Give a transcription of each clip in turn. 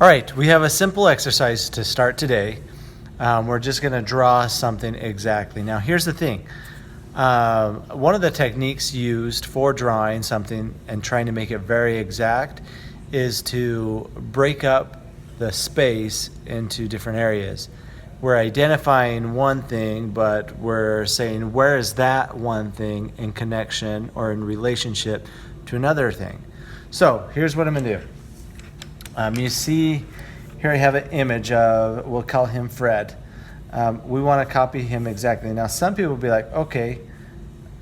All right, we have a simple exercise to start today. We're just going to draw something exactly. Now, here's the thing. One of the techniques used for drawing something and trying to make it very exact is to break up the space into different areas. We're identifying one thing, but we're saying where is that one thing in connection or in relationship to another thing. So here's what I'm going to do. You see here I have an image of, we'll call him Fred. We want to copy him exactly. Now some people will be like, okay,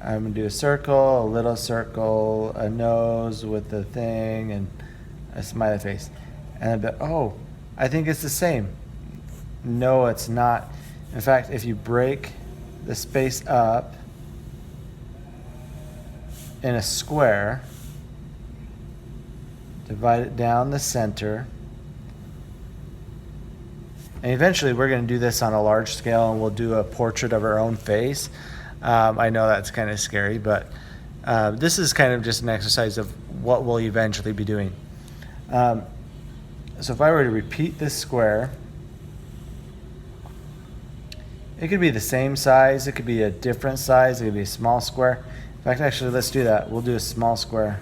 I'm going to do a circle, a little circle, a nose with the thing, and a smiley face. And I'll be like, oh, I think it's the same. No, it's not. In fact, if you break the space up in a square, divide it down the center, and eventually we're going to do this on a large scale, and we'll do a portrait of our own face. I know that's kind of scary, but this is kind of just an exercise of what we'll eventually be doing. So if I were to repeat this square, it could be the same size, it could be a different size, it could be a small square. In fact, actually, let's do that. We'll do a small square.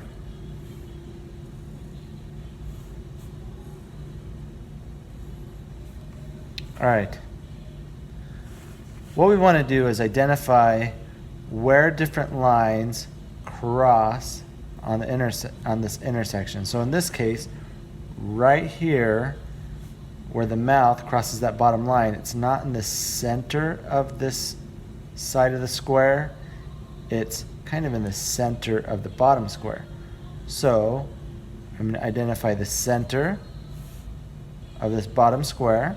All right. What we want to do is identify where different lines cross on this intersection. So in this case, right here, where the mouth crosses that bottom line, it's not in the center of this side of the square. It's kind of in the center of the bottom square. So I'm going to identify the center of this bottom square,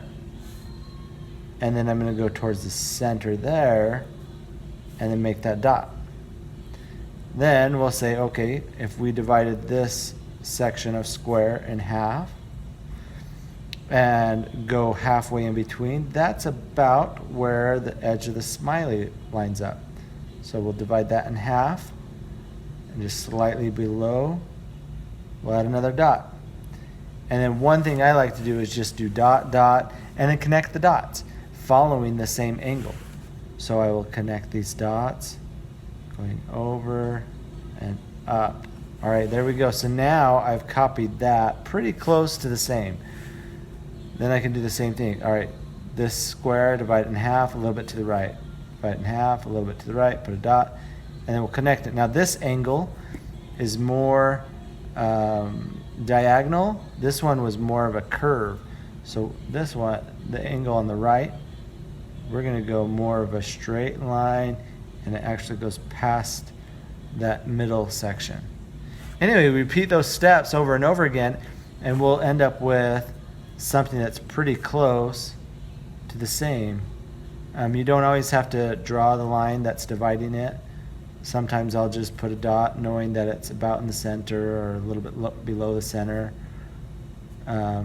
and then I'm going to go towards the center there and then make that dot. Then we'll say, okay, if we divided this section of square in half and go halfway in between, that's about where the edge of the smiley lines up. So we'll divide that in half, and just slightly below, we'll add another dot. And then one thing I like to do is just do dot, dot, and then connect the dots following the same angle. So I will connect these dots going over and up. All right, there we go. So now I've copied that pretty close to the same. Then I can do the same thing. All right, this square, divide it in half, a little bit to the right. Divide it in half, a little bit to the right, put a dot, and then we'll connect it. Now this angle is more diagonal. This one was more of a curve. So this one, the angle on the right, we're going to go more of a straight line, and it actually goes past that middle section. Anyway, we repeat those steps over and over again, and we'll end up with something that's pretty close to the same. You don't always have to draw the line that's dividing it. Sometimes I'll just put a dot knowing that it's about in the center or a little bit below the center.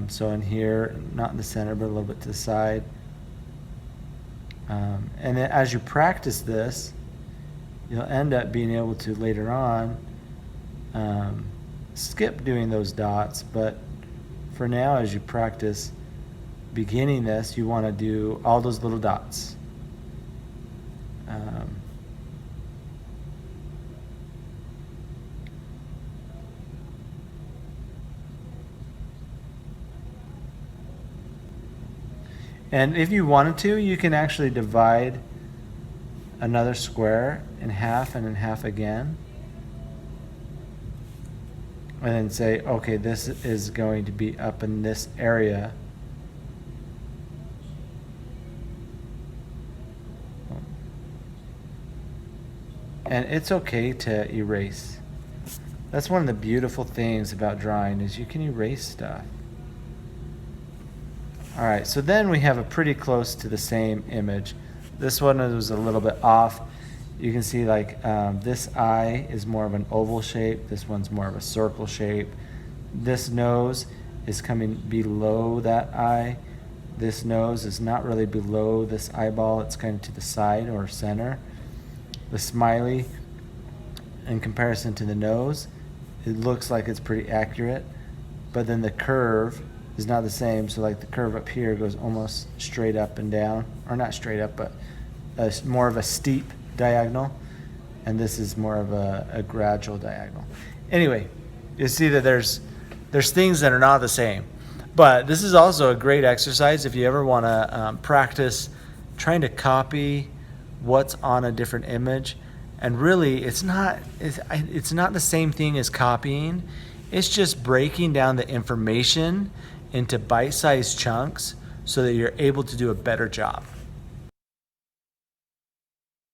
So in here, not in the center, but a little bit to the side. And then as you practice this, you'll end up being able to later on skip doing those dots. But for now, as you practice beginning this, you want to do all those little dots. And if you wanted to, you can actually divide another square in half and in half again. And then say, okay, this is going to be up in this area. And it's okay to erase. That's one of the beautiful things about drawing, is you can erase stuff. All right, so then we have a pretty close to the same image. This one was a little bit off. You can see like this eye is more of an oval shape. This one's more of a circle shape. This nose is coming below that eye. This nose is not really below this eyeball. It's kind of to the side or center. The smiley, in comparison to the nose, it looks like it's pretty accurate. But then the curve is not the same. So like the curve up here goes almost straight up and down, or not straight up, but more of a steep diagonal. And this is more of a gradual diagonal. Anyway, you see that there's things that are not the same. But this is also a great exercise if you ever want to practice trying to copy what's on a different image. And really, it's not the same thing as copying. It's just breaking down the information into bite-sized chunks so that you're able to do a better job.